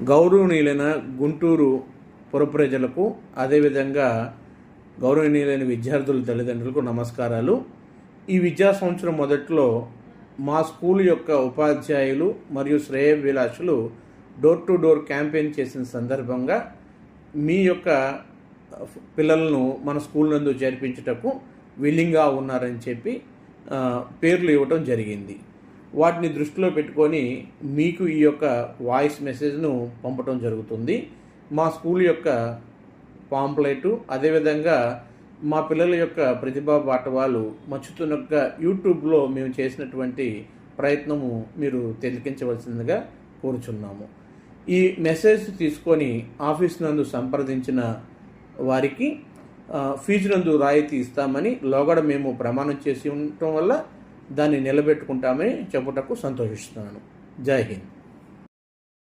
గౌరవనీయులైన గుంటూరు పుర ప్రజలకు, అదేవిధంగా గౌరవనీయులైన విద్యార్థుల తల్లిదండ్రులకు నమస్కారాలు. ఈ విద్యా సంవత్సరం మొదట్లో మా స్కూల్ యొక్క ఉపాధ్యాయులు మరియు శ్రేయోభిలాషులు డోర్ టు డోర్ క్యాంపెయిన్ చేసిన సందర్భంగా మీ యొక్క పిల్లలను మన స్కూల్ నందు చేర్పించుటకు విల్లింగ్గా ఉన్నారని చెప్పి పేర్లు ఇవ్వటం జరిగింది. వాటిని దృష్టిలో పెట్టుకొని మీకు ఈ యొక్క వాయిస్ మెసేజ్ను పంపటం జరుగుతుంది. మా స్కూల్ యొక్క పాంప్లెట్, అదేవిధంగా మా పిల్లల యొక్క ప్రతిభా పాఠవాలు మచ్చుతునక్క యూట్యూబ్లో మేము చేసినటువంటి ప్రయత్నము మీరు తిలకించవలసిందిగా కోరుచున్నాము. ఈ మెసేజ్ తీసుకొని ఆఫీస్ నందు సంప్రదించిన వారికి ఫీజు నందు రాయితీ ఇస్తామని లోగడ మేము ప్రమాణం చేసి ఉండటం వల్ల దాన్ని నిలబెట్టుకుంటామని చెప్పుటకు సంతోషిస్తున్నాను. జై హింద్.